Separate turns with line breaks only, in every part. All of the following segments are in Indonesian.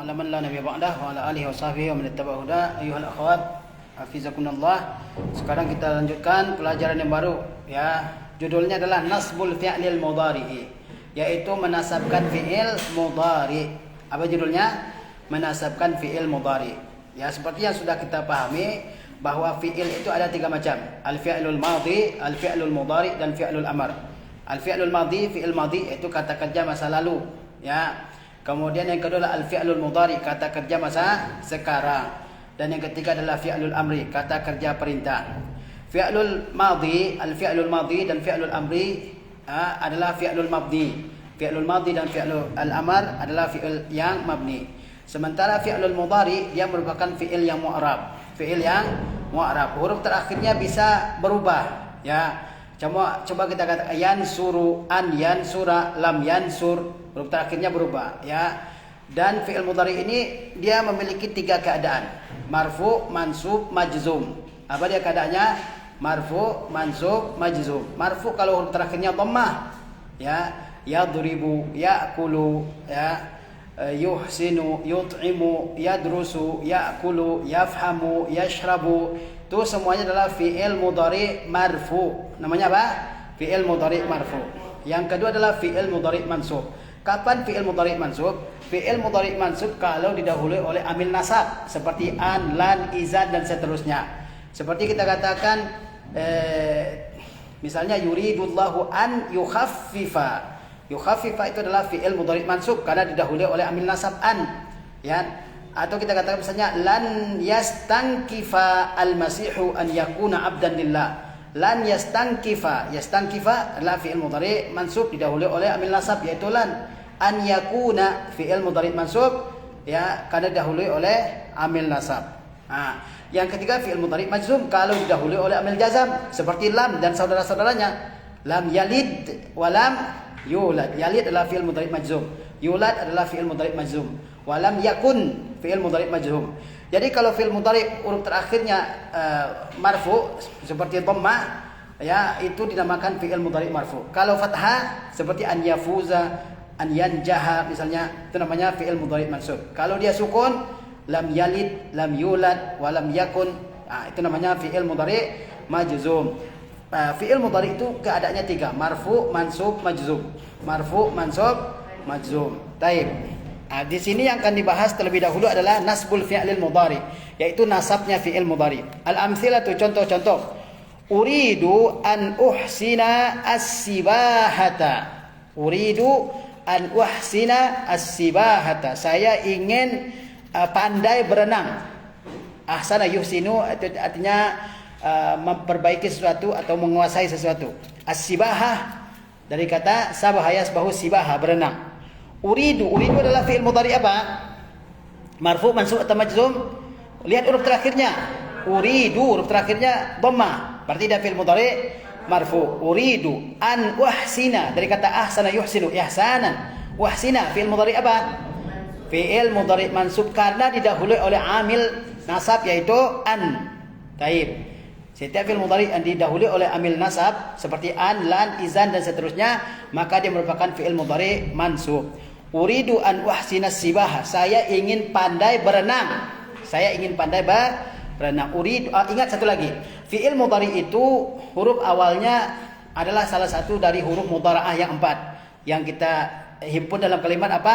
ala man la nabiyya ba'dah wa ala alihi wa sahbihi wa man ittaba'a huda. Ayyuhal akhwat, hafizakumullah. Sekarang kita lanjutkan pelajaran yang baru, ya. Judulnya adalah nasbul fi'lil mudhari'i, yaitu menasabkan fi'il mudhari. Apa judulnya? Menasabkan fi'il mudhari. Ya, seperti yang sudah kita pahami bahwa fi'il itu ada tiga macam. Al-fi'lul madhi, al-fi'lul mudhari, dan fi'lul amr. Al-fi'lul madhi, fi'il madhi itu kata kerja masa lalu, ya. Kemudian yang kedua adalah al-fi'lul mudhari, kata kerja masa sekarang. Dan yang ketiga adalah fi'lul amri, kata kerja perintah. Fi'lul madhi, al-fi'lul madhi dan fi'lul amri adalah fi'lul mabni. Fi'lul madhi dan fi'lul al-amr adalah fi'il yang mabni. Sementara fi'lul mudhari dia merupakan fi'il yang mu'rab. Fi'il yang mu'rab. Huruf terakhirnya bisa berubah, ya. Coba kita katakan yansuru, an yansura, lam yansur. Huruf terakhirnya berubah, ya. Dan fi'il mudhari ini dia memiliki tiga keadaan: marfu, mansub, majzum. Apa dia keadaannya? Marfu, mansub, majzum. Marfu kalau huruf terakhirnya dhammah, ya. Yadribu, ya'kulu, ya. Yuhsinu, yut'imu, yadrusu, ya'kulu, yafhamu, yashrabu. Itu semuanya adalah fi'il mudhari marfu. Namanya apa? Fi'il mudhari marfu. Yang kedua adalah fi'il mudhari mansub. Kapan fi'il mudhari mansub? Fi'il mudhari mansub kalau didahului oleh amil nasab seperti an, lan, izan dan seterusnya. Seperti kita katakan misalnya yuridullahu an yukhaffifa. Yukhaffifa itu adalah fi'il mudhari mansub karena didahului oleh amil nasab an, ya. Atau kita katakan misalnya lan yastankifa al-masihu an yakuna abdan lillah. Lan yastankifa, yastankifa adalah fi'il mudhari mansub didahului oleh amil nasab yaitu lan. An yakuna fi'il mudhari mansub, ya, karena didahului oleh amil nasab. Nah, yang ketiga fi'il mudhari majzum kalau didahului oleh amil jazam seperti lam dan saudara-saudaranya. Lam yalid wa lam yulad. Yalid adalah fi'il mudhari majzum. Yulad adalah fi'il mudhari majzum. Wa lam yakun fi'il mudhari majzum. Jadi kalau fi'il mudhari huruf terakhirnya marfu seperti dhammah, ya, itu dinamakan fi'il mudhari marfu. Kalau fathah seperti an yafuza, an yanjaha misalnya, itu namanya fi'il mudhari mansub. Kalau dia sukun, lam yalid, lam yulad, wa lam yakun, itu namanya fi'il mudhari majzum. Fi'il mudhari itu keadaannya tiga: marfu, mansub, majzum. Marfu, mansub, majzum. Taib. Di sini yang akan dibahas terlebih dahulu adalah nasbul fi'lil mudhari, yaitu nasabnya fi'il mudhari. Al-amthilatu, contoh-contoh. Uridu an uhsina as-sibahata. Uridu an uhsina as-sibahata. Saya ingin pandai berenang. Ahsana yuhsinu itu artinya memperbaiki sesuatu atau menguasai sesuatu. As-sibahah dari kata sabaha yasbahu sibaha, berenang. Uridu adalah fi'il mudhari apa? Marfu, mansub atau majzum? Lihat huruf terakhirnya. Uridu huruf terakhirnya dhammah, berarti dia fi'il mudhari marfu. Uridu an uhsina dari kata ahsana yuhsinu, ihsanan. Wahsina fi'il mudhari apa? Fi'il mudhari mansub karena didahului oleh amil nasab yaitu an. Taib. Setiap fi'il mudhari yang didahului oleh amil nasab seperti an, lan, izan dan seterusnya, maka dia merupakan fi'il mudhari mansub. Uridu an uhsina sibaha. Saya ingin pandai berenang. Saya ingin pandai berenang. Uridu, ingat satu lagi. Fi'il mudhari itu huruf awalnya adalah salah satu dari huruf mudhara'ah yang 4 yang kita himpun dalam kalimat apa?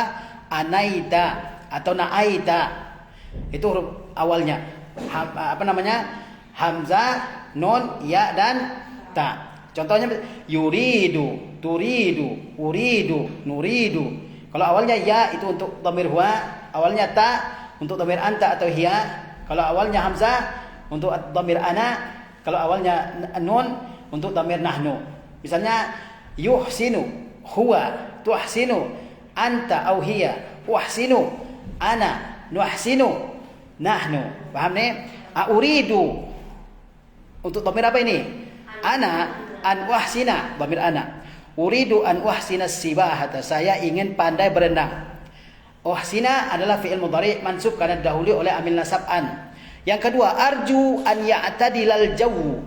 Anaita atau na'aita. Itu huruf awalnya. Apa namanya? Hamzah, nun, ya dan ta. Contohnya yuridu, turidu, uridu, nuridu. Kalau awalnya ya itu untuk dhamir huwa, awalnya ta untuk dhamir anta atau hiya. Kalau awalnya hamzah untuk dhamir ana, kalau awalnya nun untuk dhamir nahnu. Misalnya yuhsinu huwa, tuhsinu anta au hiya, uhsinu ana, nuhsinu nahnu. Paham nih? Uridu untuk dhamir apa ini? Ana, an wahsina, dhamir ana. Uridu an wahsina sibahata. Saya ingin pandai berenang. Wahsina adalah fi'il mudhari mansub karena didahului oleh amil nasab an. Yang kedua, arju an ya'tadilal jawu.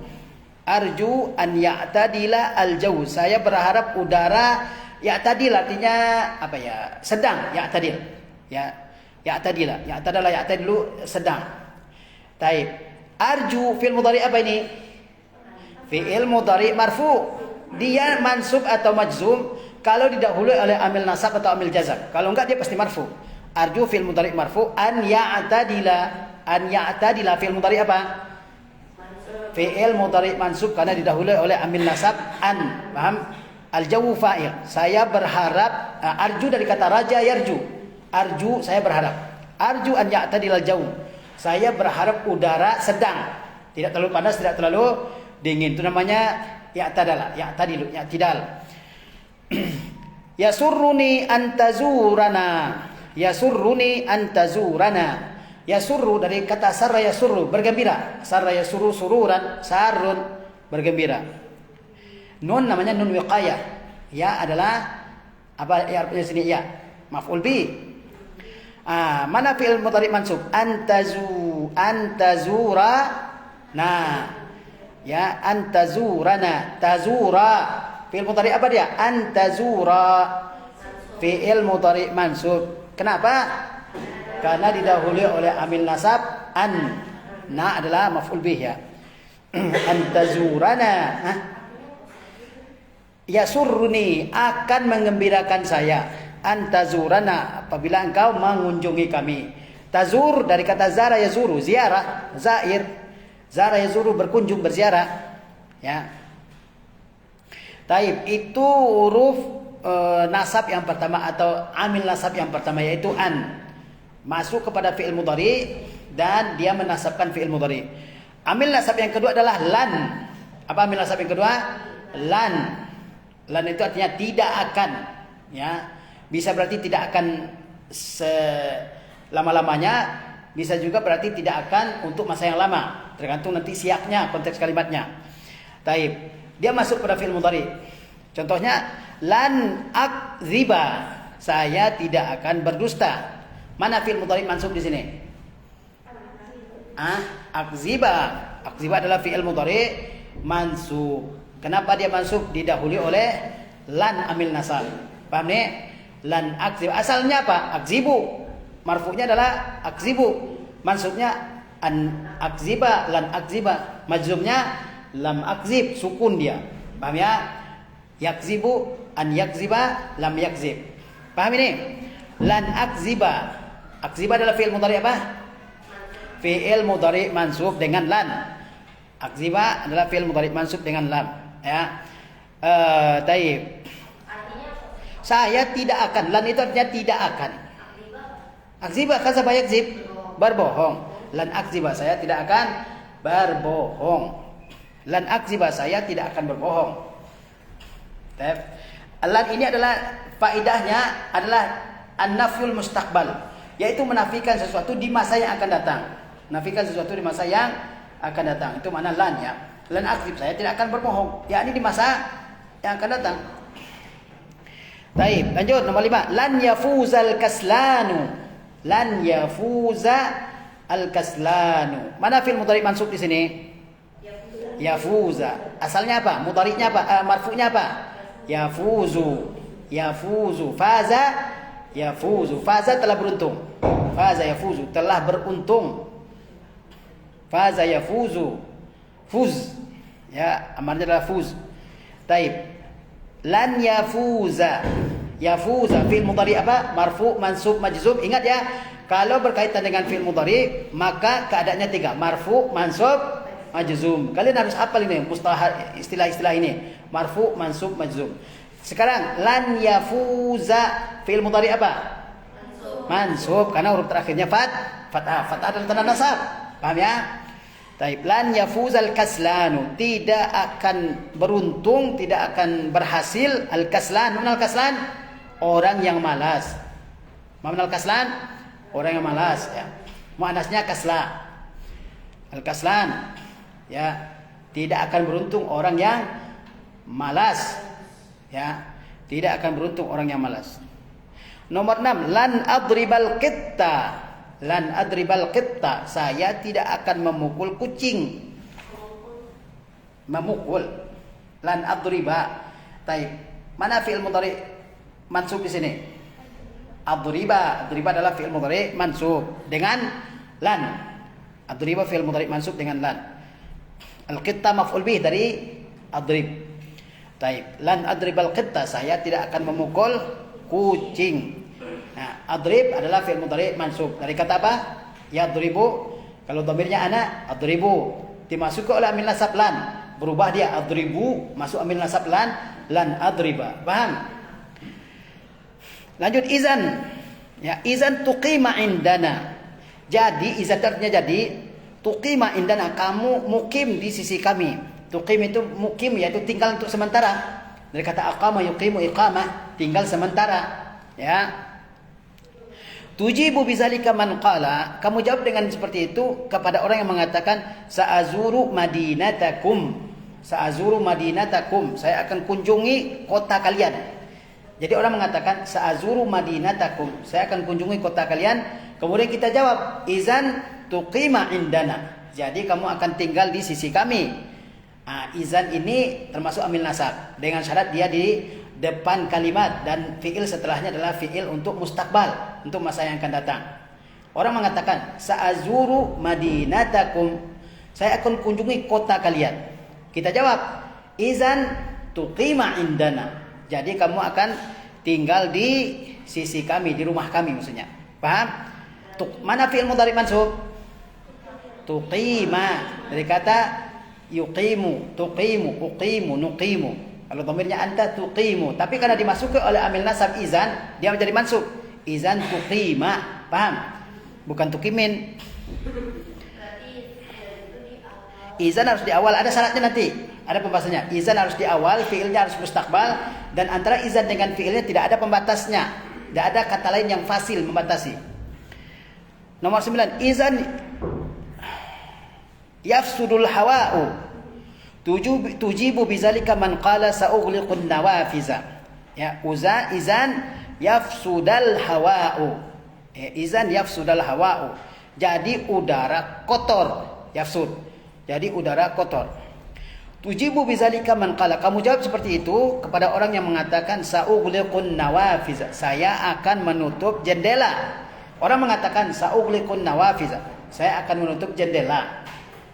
Arju an ya'tadila al jawu. Saya berharap udara ya'tadil artinya apa ya? Sedang, ya'tadil. Ya. Ya'tadila. Ya'tadilu sedang. Taib. Arju fi'il mudhari apa ini? Fi'il mudhari marfu. Dia mansub atau majzum kalau didahului oleh amil nasab atau amil jazam. Kalau enggak dia pasti marfu. Arju fi'il mudhari marfu. An ya'tadila fi'il mudhari apa? Fi'il mudhari mansub karena didahului oleh amil nasab an. Paham? Al-jawu fa'il. Saya berharap, arju dari kata raja yarju. Arju saya berharap. Arju an ya'tadila al-jawu. Saya berharap udara sedang. Tidak terlalu panas, tidak terlalu dingin. Itu namanya ya'tadilu, ya'tidal. Yasurruni antazurana. Yasurruni antazurana. Yasurru dari kata sarra yasurru, bergembira. Sarra yasurru sururan, sarun, bergembira. Nun namanya nun wiqayah. Ya adalah apa ya artinya sini ya? Maf'ul bi. Mana fi'il mudhari mansub? Antazura. Nah. Ya, antazurana. Tazura. Fi'il mudhari apa dia? Antazura. Fi'il mudhari mansub. Kenapa? Karena didahului oleh amil nasab an. Na adalah maf'ul bih ya. Antazurana. Yasurruni akan mengembirakan saya. Antazurana apabila engkau mengunjungi kami. Tazur dari kata zara yazuru, ziarah, zair. Zara yazuru berkunjung, berziarah. Ya. Taib itu huruf nasab yang pertama atau amil nasab yang pertama yaitu an. Masuk kepada fi'il mudhari dan dia menasabkan fi'il mudhari. Amil nasab yang kedua adalah lan. Apa amil nasab yang kedua? Lan. Lan itu artinya tidak akan, ya. Bisa berarti tidak akan selama-lamanya, bisa juga berarti tidak akan untuk masa yang lama, tergantung nanti siapnya konteks kalimatnya. Taib. Dia masuk pada fi'il mudhari. Contohnya lan akziba, saya tidak akan berdusta. Mana fi'il mudhari mansub di sini? Akziba. Akziba adalah fi'il mudhari mansub. Kenapa dia mansub? Didahului oleh lan amil nasab. Paham nih? Lan akziba. Asalnya apa? Akzibu. Marfu'nya adalah akzibu. Mansubnya an akziba, lan akziba. Majzumnya lam akzib, sukun dia. Paham ya? Yakzibu, an yakziba, lam yakzib. Paham ini? Lan akziba. Akziba adalah fi'il mudhari apa? Fi'il mudhari mansub dengan lan. Akziba adalah fi'il mudhari mansub dengan lam. Ya. Taib. Saya tidak akan. Lan itu artinya tidak akan. Akziba kadzaba yakzib, berbohong. Lan akziba, saya tidak akan berbohong. Lan akziba, saya tidak akan berbohong. Taib. Lan ini adalah faidahnya adalah an-nafyul mustaqbal, yaitu menafikan sesuatu di masa yang akan datang. Menafikan sesuatu di masa yang akan datang. Itu makna lan ya. Lan akzib, saya tidak akan berbohong. Ya, ini di masa yang akan datang. Baik, lanjut nomor 5. Lan yafuzal kaslanu. Lan yafuza al kaslanu. Mana fi'il mudhari mansub di sini? Yafuza. Asalnya apa? Mudhari'nya apa? Marfu'nya apa? Yafuzu. Yafuzu. Faza yafuzu. Faza telah beruntung. Faza yafuzu, telah beruntung. Faza yafuzu. Fuz. Ya, amarnya adalah fuz. Taib. Lan yafuza. Yafuza fi'il mudhari apa? Marfu, mansub, majzum. Ingat ya, kalau berkaitan dengan fi'il mudhari maka keadaannya 3. Marfu, mansub, majzum. Kalian harus hafal ini mustalah istilah-istilah ini. Marfu, mansub, majzum. Sekarang lan yafuza fi'il mudhari apa? Mansub karena huruf terakhirnya fathah. Fathah adalah tanda nasab. Paham ya? Taib. Lan yafuzal kaslanu, tidak akan beruntung, tidak akan berhasil al kaslan. Mana al kaslan? Orang yang malas. Mana al kaslan? Orang yang malas ya. Muannasnya kasla. Al kaslan ya, tidak akan beruntung orang yang malas. Ya, tidak akan beruntung orang yang malas. Nomor 6, lan adribal qitta. Lan adribal qitta, saya tidak akan memukul kucing. Memukul. Lan adriba. Taib. Mana fi'il mudhari mansub di sini? Adriba adalah fi'il mudhari mansub dengan lan. Adriba fi'il mudhari mansub dengan lan. Al-qitta maf'ul bih dari adrib. Taib. Lan adribal qitta, saya tidak akan memukul kucing. Nah, adrib adalah fi'il mudhari mansub. Dari kata apa? Yadribu. Kalau dhamirnya ana, adribu. Dimasuki oleh amil nasab lan. Berubah dia adribu, masuk amil nasab lan adriba. Paham? Lanjut izan. Ya, izan tuqima indana. Jadi izan artinya jadi tuqima indana, kamu mukim di sisi kami. Tuqim itu mukim, yaitu tinggal untuk sementara. Dari kata aqama yuqimu iqamah, tinggal sementara. Ya. Tujibu bizalika man qala, kamu jawab dengan seperti itu kepada orang yang mengatakan sa'azuru madinatakum. Sa'azuru madinatakum, saya akan kunjungi kota kalian. Jadi orang mengatakan sa'azuru madinatakum, saya akan kunjungi kota kalian. Kemudian kita jawab izan tuqima indana, jadi kamu akan tinggal di sisi kami. Nah, izan ini termasuk amil nasab dengan syarat dia di depan kalimat dan fi'il setelahnya adalah fi'il untuk mustakbal, untuk masa yang akan datang. Orang mengatakan sa'azuru madinatakum, saya akan kunjungi kota kalian. Kita jawab izan tuqima indana, jadi kamu akan tinggal di sisi kami, di rumah kami maksudnya. Paham? Mana fi'il mudhari mansub? Tuqima, dari kata yuqimu, tuqimu, uqimu, nuqimu. Kalau dhamirnya anta tuqimu, tapi karena dimasuki oleh amil nasab izan, dia menjadi mansub. Izan tuqima, paham? Bukan tuqimin. Izan harus di awal, ada syaratnya nanti, ada pembahasannya. Izan harus di awal, fiilnya harus mustakbal, dan antara izan dengan fiilnya tidak ada pembatasnya, tidak ada kata lain yang fasil membatasi. Nomor 9, izan yafsudul hawa'u, tujibu bizalika man qala sa'ughliqun nawafiza. Ya, izan yafsudal hawa'u. Izan yafsudal hawa'u, jadi udara kotor, yafsud. Jadi udara kotor. Tujibu bizalika man qala, kamu jawab seperti itu kepada orang yang mengatakan sa'ughliqun nawafiz, saya akan menutup jendela. Orang mengatakan sa'ughliqun nawafiz, saya akan menutup jendela.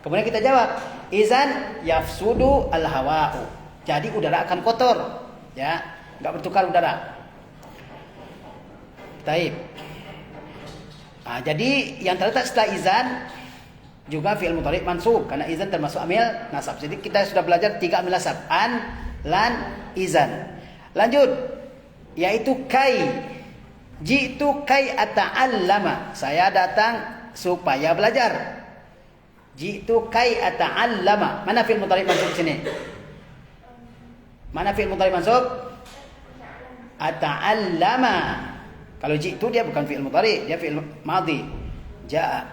Kemudian kita jawab izan yafsudu al-hawa'u, jadi udara akan kotor. Ya, enggak bertukar udara. Taib. Nah, jadi yang terletak setelah izan juga fi'il mudhari mansub, karena izan termasuk amil nasab. Jadi kita sudah belajar 3 amil nasab, an, lan, izan. Lanjut, yaitu kai. Jitu kai ata'allama, saya datang supaya belajar. Jitu kai ata'allama. Mana fi'il mudhari mansub sini? Mana fi'il mudhari mansub? Ata'allama. Kalau jitu dia bukan fi'il mudhari, dia fi'il madhi. Ja'a.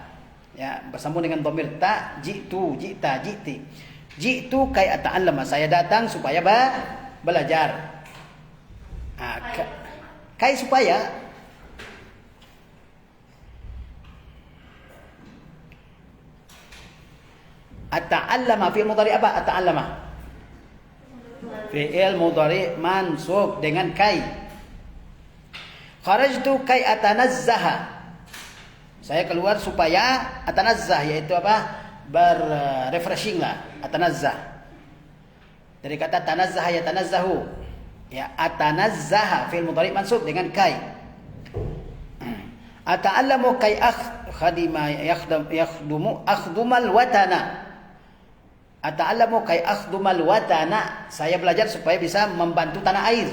Ya, bersambung dengan dhamir ta, jitu, jita, jiti. Jitu kai ata'allama, saya datang supaya belajar. Nah, kai supaya. Ata'allama fi'il mudhari apa? Ata'allama fi'il mudhari mansub dengan kai. Kharajtu kai atanazzaha, saya keluar supaya atanazzah, yaitu apa? Berrefreshing lah, atanazzah. Dari kata tanazzah ya tanazzahu. Ya, atanazzaha fi'il mudhari mansub dengan kai. Ata'allamu kai khadima yakhdumu akhdumal watana. Ata'allamu kai akhdumal watana, saya belajar supaya bisa membantu tanah air.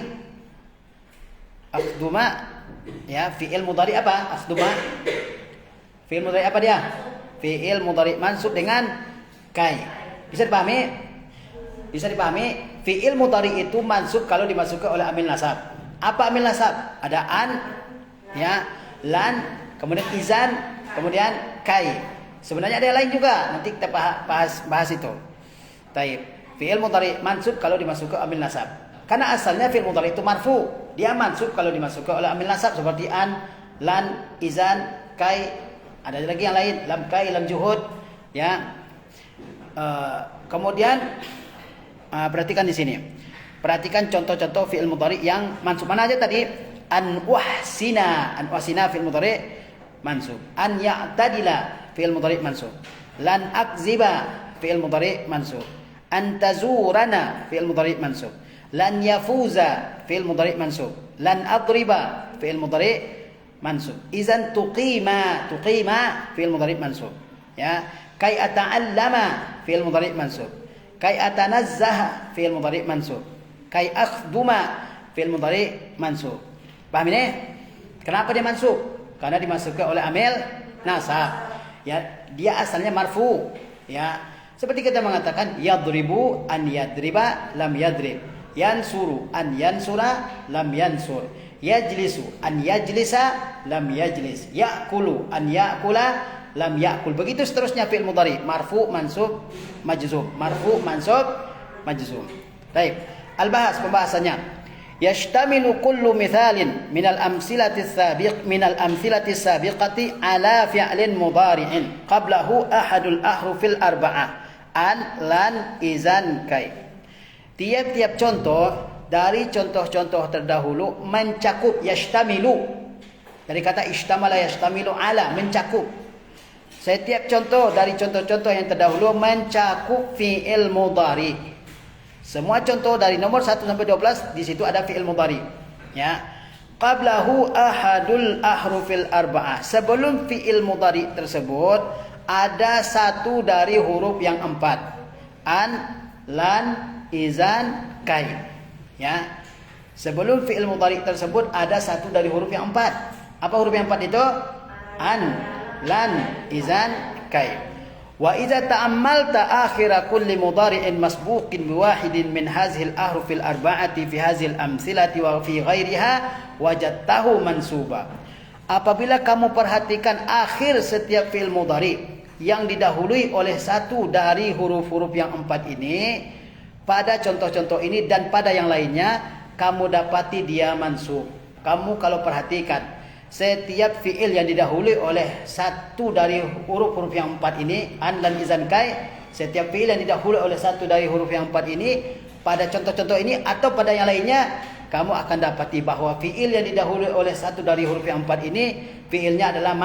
Akhduma ya fi'il mudhari apa? Akhduma fi'il mudhari apa dia? Fi'il mudhari mansub dengan kai. Bisa dipahami? Bisa dipahami? Fi'il mudhari itu mansub kalau dimasuki oleh amil nasab. Apa amil nasab? Ada an, ya, lan, kemudian izan, kemudian kai. Sebenarnya ada yang lain juga, nanti kita bahas itu. Taib. Fi'il mudhari mansub kalau dimasuki amil nasab. Karena asalnya fi'il mudhari itu marfu, dia mansub kalau dimasuki oleh amil nasab seperti an, lan, izan, kai. Ada lagi yang lain, lam kai, lam juhud, ya. Kemudian perhatikan di sini. Perhatikan contoh-contoh fi'il mudhari yang mansub. Mana aja tadi? An uhsina fi'il mudhari mansub. An ya'tadila fi'il mudhari mansub. Lan akziba fi'il mudhari mansub. An tazurana fi'il mudhari mansub. Lan yafuza fi'il mudhari mansub. Lan adriba fi'il mudhari mansub. Izan tuqima fi'il mudhari mansub. Ya, kai ata'allama fi'il mudhari mansub. Kai atanazzaha fi'il mudhari mansub. Kai akhduma fi'il mudhari mansub. Paham ini? Kenapa dia mansub? Karena dimasukkan oleh amil nasab. Ya, dia asalnya marfu. Ya, seperti kita mengatakan yadribu an yadriba lam yadrib. Yansuru an yansura lam yansur. Yajlisu an yajlisa lam yajlis. Ya'kulu an ya'kula lam ya'kul. Begitu seterusnya fi'il mudhari, marfu, mansub, majzum. Marfu, mansub, majzum. Baik. Al-bahas pembahasannya. Yashtamilu kullu mithalin minal amsilati sabiqati ala fi'lin mudhari'in qablahu ahadul ahrufil arba'ah an, lan, izan, kai. Tiap-tiap contoh dari contoh-contoh terdahulu mencakup yashtamilu. Dari kata ishtamala yashtamilu ala, mencakup. Setiap contoh dari contoh-contoh yang terdahulu mencakup fi'il mudhari. Semua contoh dari nomor 1 sampai 12 di situ ada fi'il mudhari. Ya. Qablahu ahadul ahrufil arba'ah. Sebelum fi'il mudhari tersebut ada satu dari huruf yang 4. An, lan, izan, kai. Ya. Sebelum fi'il mudhari tersebut ada satu dari huruf yang 4. Apa huruf yang 4 itu? An, lan, izan, kai. Wa idza ta'ammalta akhira kulli mudhari'in masbuqin biwahidin min hadhil ahrufil arba'ati fi hadhil amthilati wa fi ghairiha wajadtahu mansuba. Apabila kamu perhatikan akhir setiap fi'il mudhari yang didahului oleh satu dari huruf-huruf yang 4 ini, pada contoh-contoh ini dan pada yang lainnya kamu dapati dia mansub. Kamu kalau perhatikan setiap fi'il yang didahului oleh satu dari huruf-huruf yang 4 ini, an, lan, izan, kai, setiap fi'il yang didahului oleh satu dari huruf yang 4 ini, pada contoh-contoh ini atau pada yang lainnya, kamu akan dapati bahwa fi'il yang didahului oleh satu dari huruf yang 4 ini, fi'ilnya adalah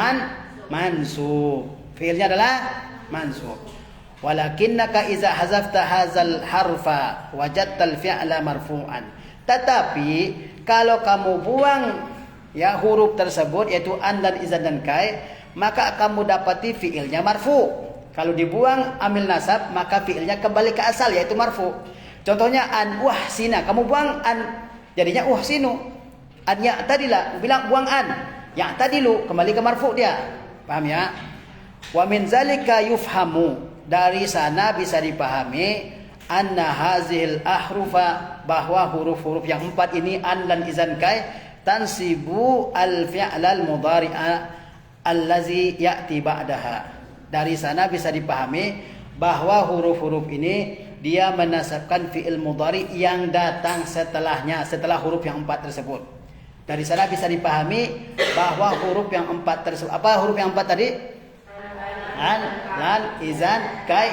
mansub. Fi'ilnya adalah mansub. Walakinnaka iza hazafta hazal harfa wajadtal fi'la marfu'an. Tetapi kalau kamu buang ya huruf tersebut yaitu an, dan izan, dan kai, maka kamu dapati fiilnya marfu. Kalau dibuang amil nasab maka fiilnya kembali ke asal yaitu marfu. Contohnya an uhsina, kamu buang an jadinya uhsinu. An ya'tadila, bilang buang an, ya'tadilu, kembali ke marfu dia. Paham ya? Wa min zalika yufhamu, dari sana bisa dipahami anna hazil ahrufa, bahwa huruf-huruf yang 4 ini an, lan, izan, kai tansibu al-fi'lal mudhari'a allazi ya'ti ba'daha. Dari sana bisa dipahami bahwa huruf-huruf ini dia menasabkan fi'il mudhari yang datang setelahnya, setelah huruf yang 4 tersebut. Dari sana bisa dipahami bahwa huruf yang 4 tersebut, apa huruf yang 4 tadi? An, lan, izan, kai.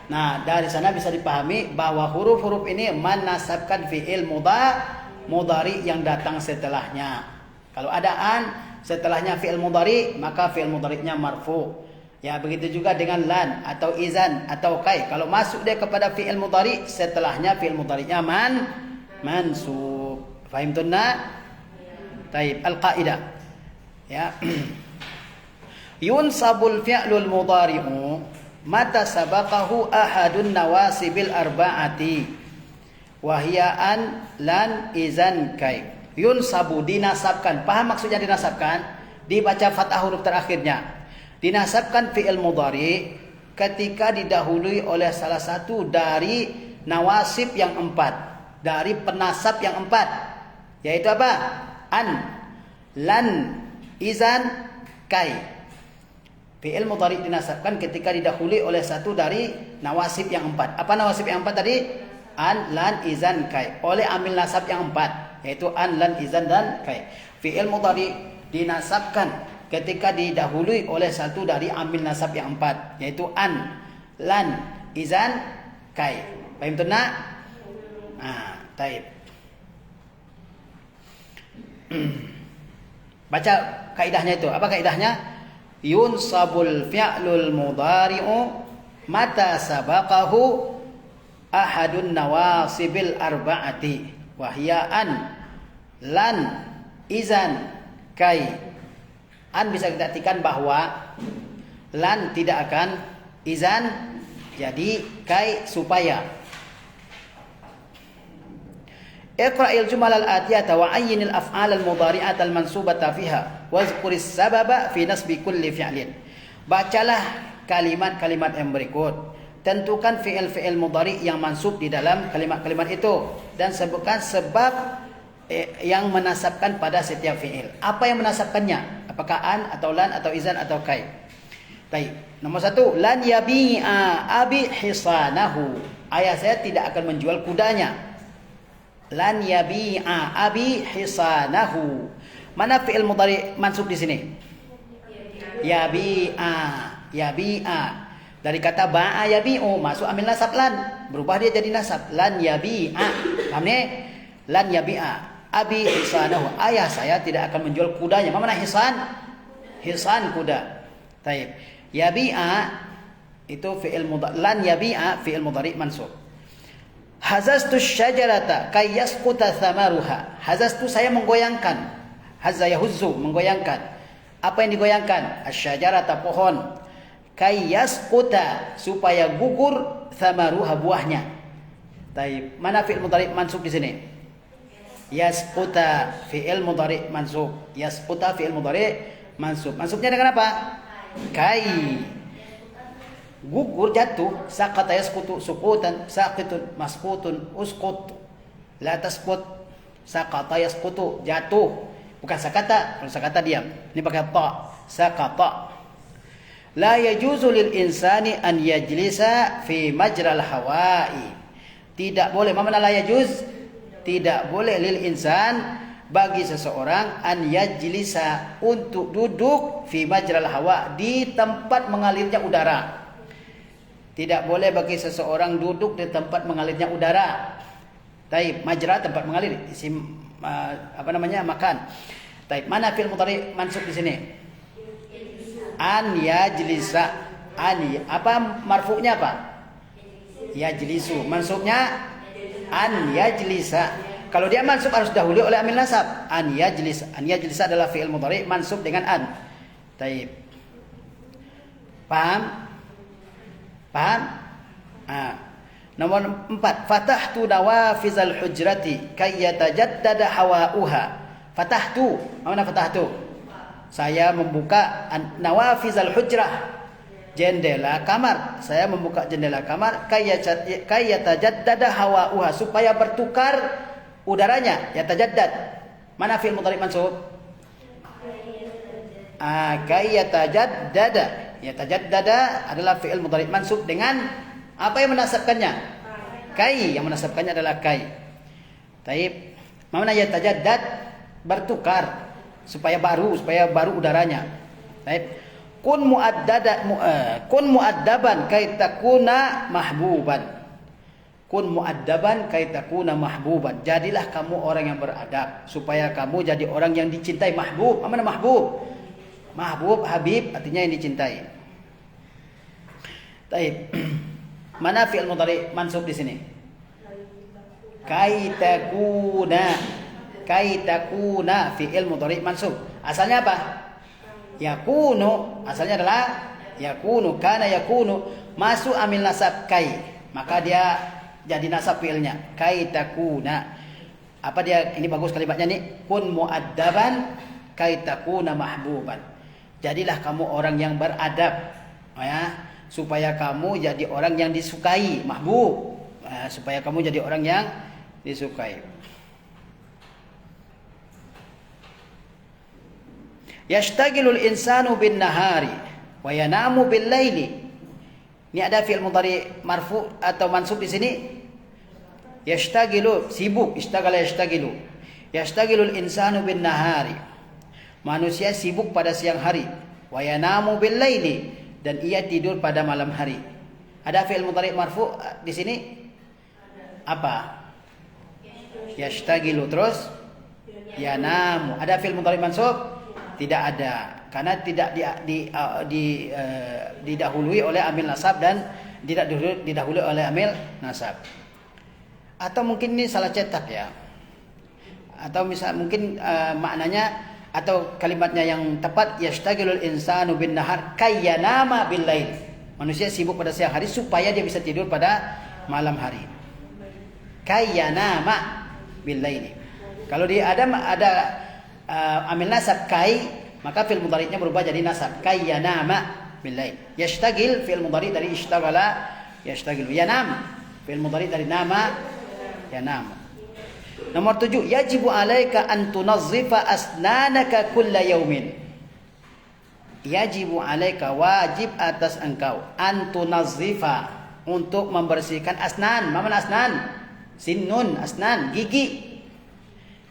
Nah, dari sana bisa dipahami bahwa huruf-huruf ini menasabkan fi'il mudhari yang datang setelahnya. Kalau ada an setelahnya fi'il mudhari, maka fi'il mudhari'nya marfu. Ya, begitu juga dengan lan atau izan atau kai. Kalau masuk dia kepada fi'il mudhari, setelahnya fi'il mudhari'nya mansub. Fahim tunna? Taib, al-qaidah. Ya. Yunsabul fi'lul mudhari'u mata sabaqahu ahadun nawasibil arba'ati. Wahia an, lan, izan, kai. Yunsabu, dinasabkan. Paham maksudnya dinasabkan? Dibaca fathah huruf terakhirnya. Dinasabkan fi'il mudhari ketika didahului oleh salah satu dari nawasib yang 4, dari penasab yang 4, yaitu apa? An, lan, izan, kai. Fi'il mudhari dinasabkan ketika didahului oleh satu dari nawasib yang 4. Apa nawasib yang 4 tadi? An, lan, izan, kai. Oleh amil nasab yang 4, yaitu an, lan, izan, dan kai. Fi'il mudhari dinasabkan ketika didahului oleh satu dari amil nasab yang 4, yaitu an, lan, izan, kai. Paham tunna? Taib. Baca kaidahnya itu. Apa kaidahnya? Yunsabul fi'lul mudhari'u mata sabaqahu ahadun nawasibil arba'ati wahya an, lan, izan, kai. An bisa kita artikan bahwa, lan tidak akan, izan jadi, kai supaya. Iqra'il jumal al-atiyata wa ayyinil af'al al-mudhari'ata al-mansubata fiha wazkuris sababa fi nasbi kulli fi'lin. Bacalah kalimat-kalimat yang berikut. Tentukan fi'il-fi'il mudhari' yang mansub di dalam kalimat-kalimat itu dan sebutkan sebab yang menasabkan pada setiap fi'il. Apa yang menasabkannya? Apakah an atau lan atau izan atau kai? Baik. Nomor 1, lan yabi'a abi hisanahu. Ayah saya tidak akan menjual kudanya. Lan yabi'a abi hisanahu. Mana fi'il mudhari mansub di sini? Yabi'a. Yabi'a. Dari kata ba'a yabi'u masuk amil nasab lan, berubah dia jadi nasab. Lan yabi'a. Paham ni? Lan yabi'a abi hisanahu. Ayah saya tidak akan menjual kudanya. Mana hisan? Hisan kuda. Taib. Yabi'a itu fi'il mudhari. Lan yabi'a fi'il mudhari mansub. Hazastu syajarata kay yasquta thamaruha. Hazastu saya menggoyangkan. Hazza yahuzzu menggoyangkan. Apa yang digoyangkan? Asyajarata pohon. Kay yasquta supaya gugur thamaruha buahnya. Taib. Mana fi'il mudhari mansub di sini? Yasquta fi'il mudhari mansub. Yasquta fi'il mudhari mansub. Mansubnya dengan apa? Kay. Gugur, jatuh. Saqata yasqutu suqutan, saqitun, masqutun, usqut. La tasqut. Saqata yasqutu, jatuh. Bukan sakata. Kalau sakata diam. Ini pakai ta. Saqata. La yajuzu lil insani an yajlisa fi majral hawa'i. Tidak boleh. Mana la yajuz? Tidak boleh lil insan bagi seseorang an yajlisa untuk duduk fi majral hawa di tempat mengalirnya udara. Tidak boleh bagi seseorang duduk di tempat mengalirnya udara. Taib, majra tempat mengalir, isim makan. Taib, mana fi'il mudhari mansub di sini? An yajlisa. Apa marfu'nya apa? Yajlisu. Mansubnya an yajlisa. Kalau dia mansub harus dahului oleh amil nasab. An yajlis. An yajlisa adalah fi'il mudhari mansub dengan an. Taib. Paham? Paham? Nomor 4, fatahtu nawafizal hujrati kay yatajaddada hawa'uha. Fatahtu. Mana fatahtu? Saya membuka nawafizal hujrah. Jendela kamar. Saya membuka jendela kamar kay yatajaddada hawa'uha supaya bertukar udaranya. Yatajaddad. Mana fi'il mudhari mansub? Kay yatajaddada. Yatajaddada adalah fi'il mudhari mansub dengan apa yang menasabkannya? Kai. Yang menasabkannya adalah kai. Taib. Mana yatajaddad? Bertukar supaya baru udaranya. Taib. Kun muaddaban kai takuna mahbuban. Kun muaddaban kai takuna mahbuban. Jadilah kamu orang yang beradab supaya kamu jadi orang yang dicintai. Mahbub. Mana mahbub? Mahbub, habib artinya yang dicintai. Taib. Mana fi'il mudhari mansub di sini? Kai takuna fi'il mudhari mansub. Asalnya apa? Yakunu. Asalnya adalah yakunu. Kana yakunu. Masuk amil nasab kai. Maka dia jadi nasab fi'ilnya. Kai takuna. Apa dia? Ini bagus kalimatnya nih. Kun muaddaban kai takuna mahbuban. Jadilah kamu orang yang beradab. Ya. Supaya kamu jadi orang yang disukai, mahbub. Supaya kamu jadi orang yang disukai. Yashtagilul insanu bin nahari wa yanamu bil laili. Ini ada fi'il mudhari marfu atau mansub di sini. Yashtagilu, sibuk, ishtagala yashtagilu. Yashtagilul insanu bin nahari. Manusia sibuk pada siang hari. Wa yanamu bil laili. Dan ia tidur pada malam hari. Ada fi'il mudhari marfu di sini? Apa? Yashtagilu terus yanamu. Ada fi'il mudhari mansub? tidak ada karena tidak didahului oleh amil nasab dan tidak didahului oleh amil nasab. Atau mungkin ini salah cetak ya. Atau mungkin maknanya atau kalimatnya yang tepat, yashtagilul insanu bin nahar kayyanama bil lail. Manusia sibuk pada siang hari supaya dia bisa tidur pada malam hari. Kayyanama bil lail. Kalau di Adam ada amil nasab kai, maka fi'il mudhari'nya berubah jadi nasab. Kayyanama bil lail. Yashtagil fi'il mudhari' dari ishtaghala yashtagilu. Yanam fi'il mudhari' dari nama yanam. Nomor 7, yajibu alaika an tunazzifa asnanaka kulla yaumin. Yajibu alaika, wajib atas engkau, an tunazzifa, untuk membersihkan asnan. Mana asnan? Sinnun, asnan, gigi.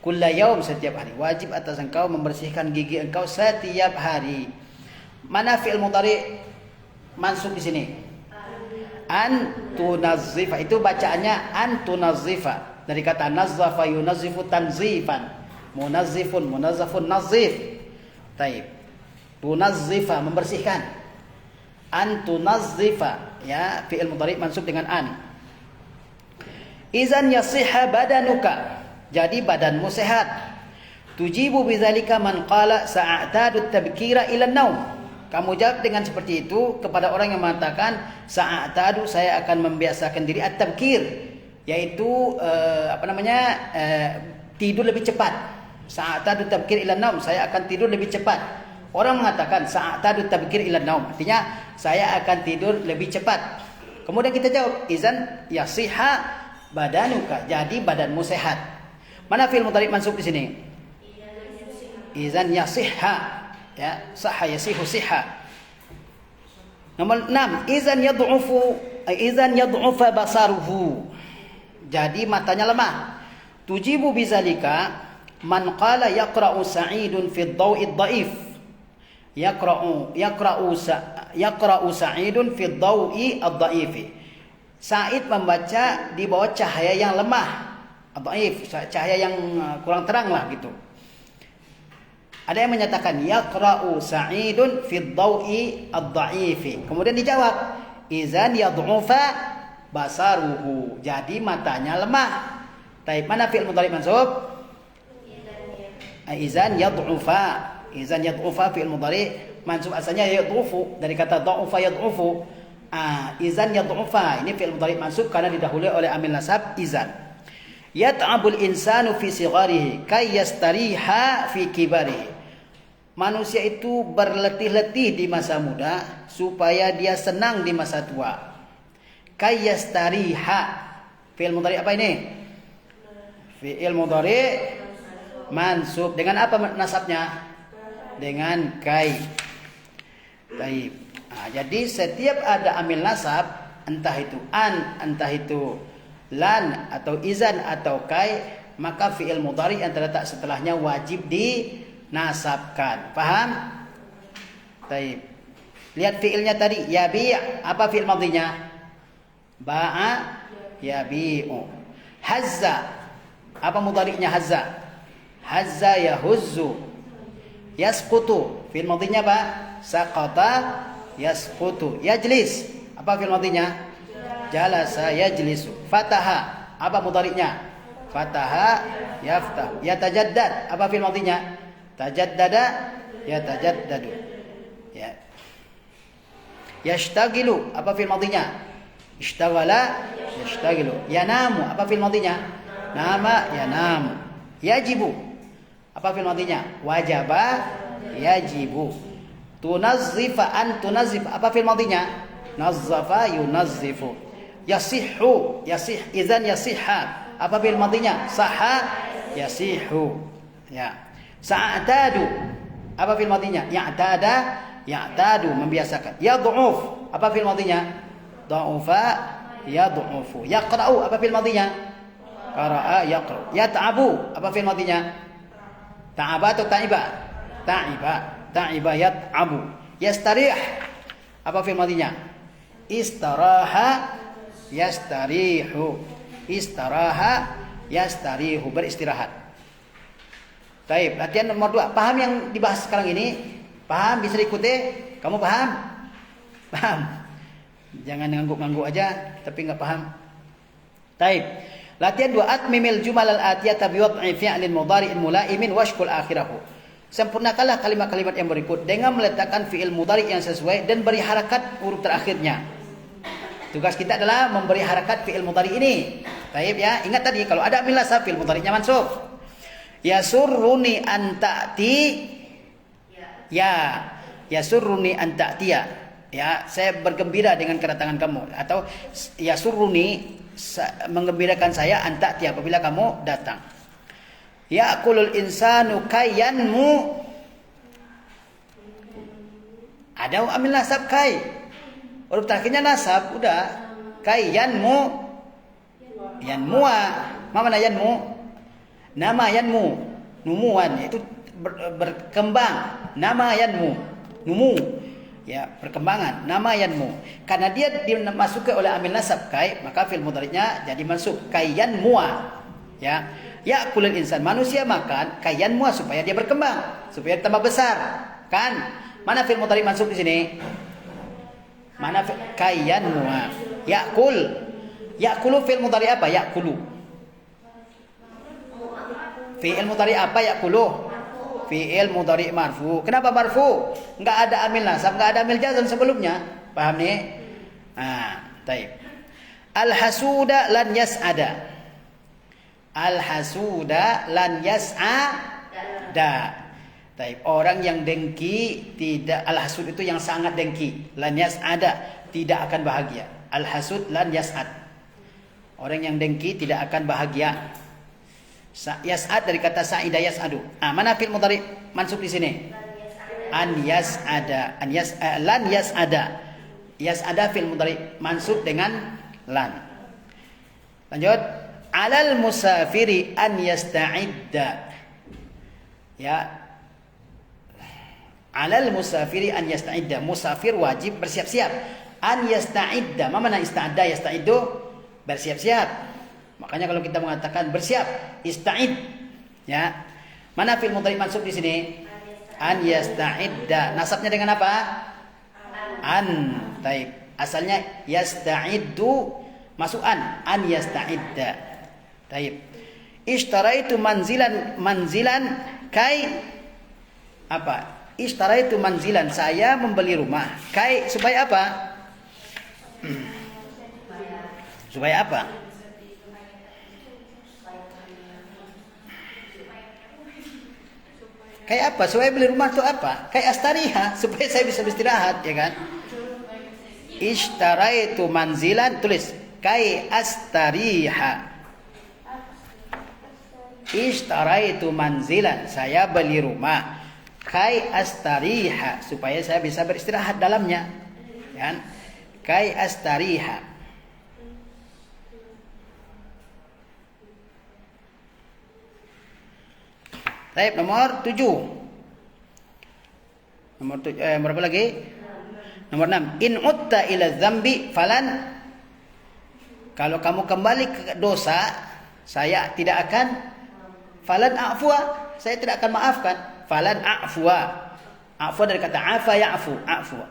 Kulla yaum, setiap hari. Wajib atas engkau membersihkan gigi engkau setiap hari. Mana fi'il mudhari' mansub di sini? An tunazzifa. Itu bacaannya an tunazzifa. Dari kata nazzafa yunazzifu tanzifan. Munazzifun, munazzafun, nazif. Taib. Tunazzifa, membersihkan. An tunazzifa, ya, fi'il mudhari' mansub dengan an. Izan yasihha badanuka, jadi badanmu sehat. Tujibu bidzalika man qala sa'atadu tabkira ila naum. Kamu jawab dengan seperti itu kepada orang yang mengatakan sa'atadu, saya akan membiasakan diri at-tabkir, yaitu tidur lebih cepat. Sa'atadu tabkir ila naum, saya akan tidur lebih cepat. Orang mengatakan sa'atadu tabkir ila naum, artinya saya akan tidur lebih cepat. Kemudian kita jawab izan yasihha badanuka, jadi badanmu sehat. Mana fi'il mudhari' mansub di sini? Izan yasihha, ya, sahha yasihu sihha. Nomor 6, izan yad'ufa basaruhu, jadi matanya lemah. Tujibu bizalika man qala yaqra'u sa'idun fi ad-daw'i ad-da'if. Yaqra'u sa'idun fi ad-daw'i ad-da'if. Sa'id membaca di bawah cahaya yang lemah, ad-da'if, cahaya yang kurang terang lah gitu. Ada yang menyatakan yaqra'u sa'idun fi ad-daw'i ad-da'if. Kemudian dijawab izan yad'ufa basaruhu, jadi matanya lemah. Taib, mana fi'il mudhari' mansub? Izan yad'ufa. Izan yad'ufa fi'il mudhari' mansub, asalnya yad'ufu, dari kata dha'ufa yad'ufu. Izan yad'ufa, ini fi'il mudhari' mansub karena didahului oleh amil nasab izan. Yat'abul insanu fi sigharihi kay yastariha fi kibarihi. Manusia itu berletih-letih di masa muda supaya dia senang di masa tua. Kayyastariha, fi'il mudhari' apa ini? Fi'il mudhari' mansub dengan apa nasabnya? Dengan kai. Baik. Jadi setiap ada amil nasab, entah itu an, entah itu lan atau izan atau kai, maka fi'il mudhari' yang terletak setelahnya wajib dinasabkan. Paham? Baik. Lihat fi'ilnya tadi, yabi', apa fi'il madhinya? Ba'a yabi'u. Hazza, apa mudhari'nya hazza? Hazza yahuzzu. Yasqutu, fi'il madhinya apa? Saqata yasqutu. Yajlis, apa fi'il madhinya? Jalasa yajlisu. Fataha, apa mudhari'nya? Fataha yaftah. Yatajaddad, apa fi'il madhinya? Tajaddada yatajaddadu. Ya. Yashtagilu, apa fi'il madhinya? Ishtaghala yashtagilu. Yanamu, apa fi'il madhinya? Nama yanamu. Yajibu, apa fi'il madhinya? Wajaba yajibu. Tunazzifa, an tunazzif, apa fi'il madhinya? Nazzafa yunazzifu. Yasihhu, izan yasihha, apa fi'il madhinya? Sahha yasihu. Ya. Sa'atadu, apa fi'il madhinya? Ya'tada ya'tadu, membiasakan. Yad'uf, apa fi'il madhinya? Dha'ufa yad'ufu. Yaqra'u, apa fi'il madhinya? Qara'a yaqra'u. Yat'abu, apa fi'il madhinya? Ta'aba atau ta'iba? Ta'iba. Ta'iba yat'abu. Yastarih, apa fi'il madhinya? Istaraha yastarihu. Istaraha yastarihu, beristirahat. Taib. Latihan nomor 2. Paham yang dibahas sekarang ini? Paham? Bisa diikuti? Kamu paham? Paham? Jangan ngangguk-ngangguk aja tapi nggak paham. Taib. Latihan 2. Atmimil jumal al-atiyata biwad'i fi'lin mudhari'in mulaimin washkul akhirahu. Sempurnakanlah kalimat-kalimat yang berikut dengan meletakkan fi'il mudhari' yang sesuai dan beri harakat huruf terakhirnya. Tugas kita adalah memberi harakat fi'il mudhari' ini. Taib ya. Ingat tadi kalau ada amil nasab fi'il mudhari'nya mansub. Yasurruni an ta'ti ya yasurruni an ta'tiya ya saya bergembira dengan kedatangan kamu atau yasurruni menggembirakan saya an ta'tiya apabila kamu datang. Ya'kulul insanu kayyanmu ada amil nasab kai huruf terakhirnya nasab udah kayyanmu yanmu'a mana yanmu nama yanmu numuan itu berkembang nama yanmu numu ya perkembangan nama yanmu karena dia dimasuki oleh amil nasab kai maka fi'il mudhari'nya jadi mansub kayyan mua ya ya'kulul insan manusia makan kayyan mua supaya dia berkembang supaya tambah besar kan mana fi'il mudhari' mansub di sini mana kayyan mua ya'kulu fi'il mudhari' apa ya'kulu fi'il mudhari' apa ya'kulu? Fi'il mudhari' marfu. Kenapa marfu? Enggak ada amil nasab, enggak ada amil jazm sebelumnya. Paham nih? Taib. Al-hasuda lan yas'ada. Al-hasuda lan yas'ada. Taib. Orang yang dengki tidak al-hasud itu yang sangat dengki. Lan yas'ada, tidak akan bahagia. Al-hasud lan yas'ad. Orang yang dengki tidak akan bahagia. Yas'ad dari kata sa'ida yas'adu. Mana fi'il mudhari' mansub di sini? An yas'ada. Lan yas'ada. Yas'ada fi'il mudhari' mansub dengan lan. Lanjut. Alal musafiri an yasta'idda. Ya. Alal musafiri an yasta'idda. Musafir wajib bersiap-siap. An yasta'idda. Ma mana ista'adda yasta'iddu? Bersiap-siap. Makanya kalau kita mengatakan bersiap, ista'id, ya. Mana fi'il mudhari' mansub di sini? An yasta'idda. Nasabnya dengan apa? An. Taib. Asalnya yasta'iddu masuk an yasta'idda. Taib. Ishtaraitu manzilan kai apa? Ishtaraitu manzilan, saya membeli rumah. Kai supaya apa? Supaya apa? Kayak apa? Supaya beli rumah itu apa? Kayak astariha, supaya saya bisa beristirahat, ya kan? Ishtaraitu manzilan, tulis kai astariha. Ishtaraitu manzilan, saya beli rumah. Kai astariha, supaya saya bisa beristirahat dalamnya. Ya kan? Kai astariha. Baik, nomor 7. Berapa lagi? Nomor 6. In utta ila dzambi falan. Kalau kamu kembali ke dosa, saya tidak akan falan a'fwa, saya tidak akan maafkan. Falan a'fwa. A'fwa dari kata afa ya'fu, a'fwa.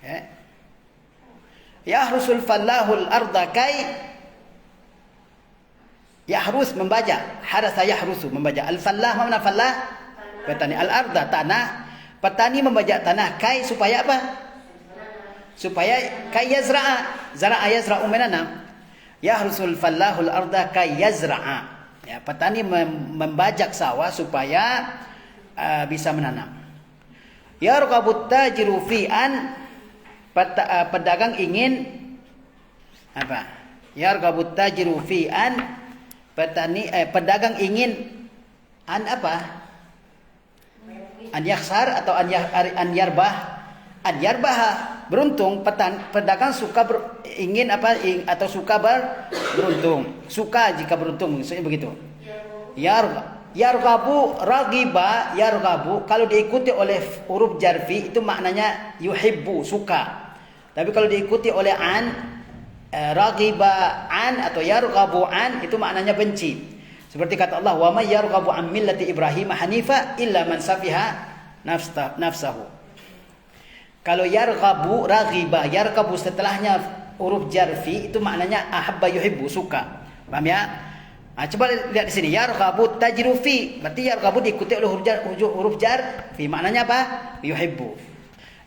Ya. Yahrusul fallahul arda kai yahrus membaca, harasa yahrusu membaca. Al-fallah mana fallah? Petani. Al-arda tanah. Petani membaca tanah kai supaya apa? Supaya kai yazra'a. Zara'a yazra'u menanam. Yahrusul fallahul arda kai yazra'a. Ya, petani membajak sawah supaya bisa menanam. Yarqabut tajiru fi an, pedagang ingin apa? Yarqabut tajiru fi an, pedagang ingin an apa? An yakhsar atau an yarbah? An yarbah, beruntung. Pedagang suka ingin apa? Atau suka beruntung. Suka jika beruntung, maksudnya begitu. Yarghabu, ragiba, yarghabu kalau diikuti oleh huruf jarfi itu maknanya yuhibbu, suka. Tapi kalau diikuti oleh an Raghiba an atau yarghabu an itu maknanya benci. Seperti kata Allah, wa may yarghabu an millati Ibrahim hanifa illa man safiha nafsahu. Kalau yarghabu, raghiba, yarghabu setelahnya huruf jar fi itu maknanya ahabba yuhibbu, suka. Paham ya? Coba lihat di sini, yarghabu tajru fi, berarti yarghabu diikuti oleh huruf jar fi, maknanya apa? Yuhibbu.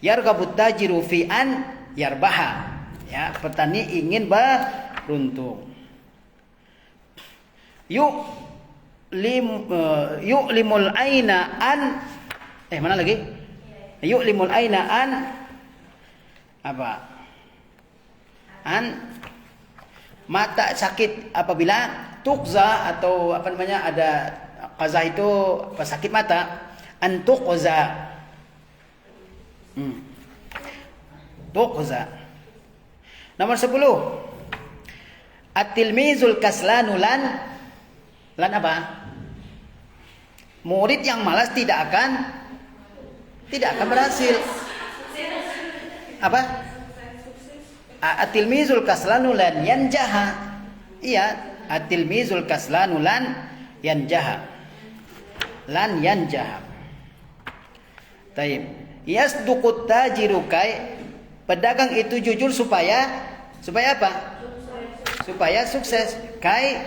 Yarghabu tajiru fi an yarbaha. Ya, petani ingin beruntung. Yu'limul aina an mana lagi? Yu'limul aina an apa? An mata sakit apabila tuqza atau apa namanya ada qaza itu apa sakit mata, an tuqza. Tuqza. Nomor 10. At-tilmizul kaslanu lan apa? Murid yang malas tidak akan berhasil. Apa? At-tilmizul kaslanu lan yanjaha. Iya, at-tilmizul kaslanu lan yanjaha. Lan yanjaha. Taib. Yasduqut tajiru kai, pedagang itu jujur supaya apa? Supaya sukses. Kai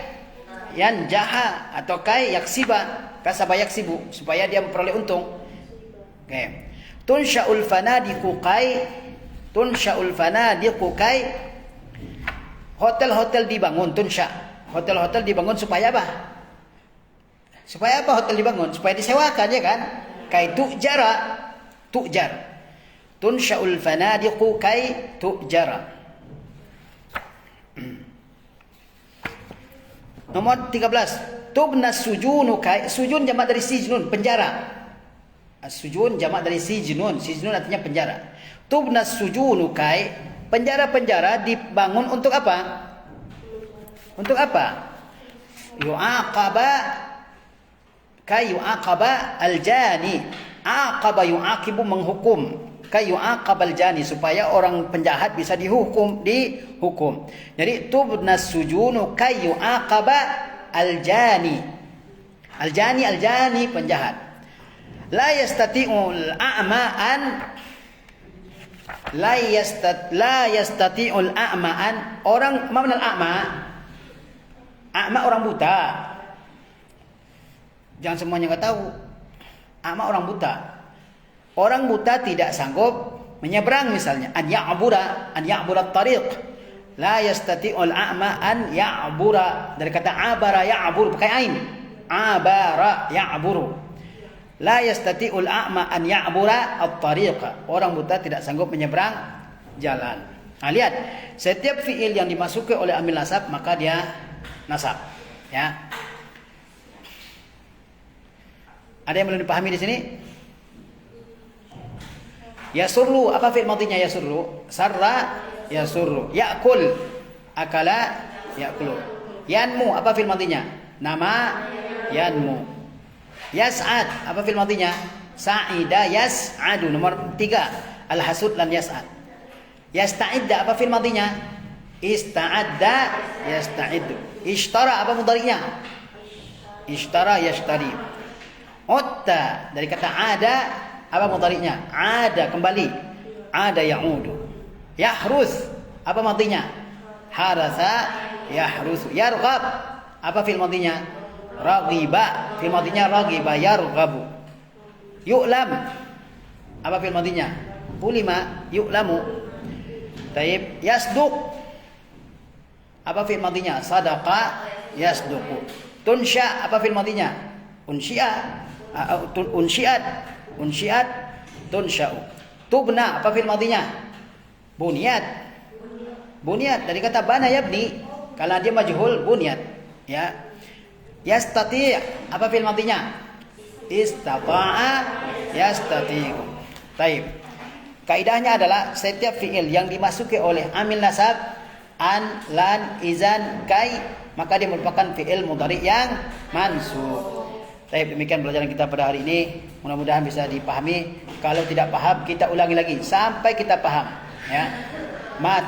yanjaha atau kai yaksiba, kasaba yaksibu, supaya dia memperoleh untung. Oke. Tunsha'ul fanadiqu kai, tunsha'ul fanadiqu kai, hotel-hotel dibangun, tunsha. Hotel-hotel dibangun supaya apa? Supaya apa hotel dibangun? Supaya disewakan, ya kan? Kai tujar. Tunsha'ul fanadiqu kai tujara. Nomor 13. Tubnas sujunu kai, sujun jamak dari sijnun, penjara. Sujun jamak dari sijnun, sijnun artinya penjara. Tubnas sujunu kai, penjara-penjara dibangun untuk apa? Untuk apa? Yu'aqaba kai yu'aqaba aljani. Aqaba yu'aqibu menghukum. Kai yu'aqabal jani, supaya orang penjahat bisa dihukum. Jadi tubnas sujunu kai yu'aqaba aljani. Aljani penjahat. La yastati'ul a'ma an la yastati'ul a'ma an, orang mana al-a'ma? A'ma orang buta. Jangan semuanya enggak tahu. A'ma orang buta. Orang buta tidak sanggup menyeberang misalnya. An ya'bura at-tariq. La yastati'ul a'ma an ya'bura. Dari kata abara ya'bur pakai ain. Abara ya'buru. La yastati'ul a'ma an ya'bura at-tariq. Orang buta tidak sanggup menyeberang jalan. Nah, lihat, setiap fiil yang dimasuki oleh amil nasab maka dia nasab, ya. Ada yang belum dipahami di sini? Yasurru, apa fi'il madhinya yasurru? Sarra yasurru. Ya'kul, akala ya'kulu. Yanmu, apa fi'il madhinya? Nama yanmu. Yas'ad, apa fi'il madhinya? Sa'ida yas'adu. Nomor 3, al-hasud lan yas'ad. Yasta'idda, apa fi'il madhinya? Ista'adda yasta'iddu. Ishtara, apa mudhari'nya? Ishtara yashtari. Utta, dari kata ada, apa mudhari'nya? Ada, kembali. Ada ya'udu. Yahrus, apa madhinya? Harasa yahrusu. Yarghab, apa fi'il madhinya? Raghiba, fi'il madhinya raghiba yarghabu. Yu'lam, apa fi'il madhinya? Ulima yu'lamu. Taib. Yasduq, apa fi'il madhinya? Sadaqa yasduqu. Tunsya, apa fi'il madhinya? Unsyiat tunsya'u. Tubna, apa fi'il madhinya? Bunyat dari kata bana yabni, kalau dia majhul bunyat, ya. Yastati', apa fi'il madhinya? Istata'a yastati'u. Taib. Kaidahnya adalah setiap fi'il yang dimasuki oleh amil nasab an, lan, izan, kai, maka dia merupakan fi'il mudhari' yang mansub. Baik, demikian pelajaran kita pada hari ini. Mudah-mudahan bisa dipahami. Kalau tidak paham, kita ulangi lagi sampai kita paham, ya. ma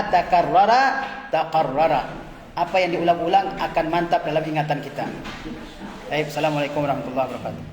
takarrara taqarrara. Apa yang diulang-ulang akan mantap dalam ingatan kita. Baik, assalamualaikum warahmatullahi wabarakatuh.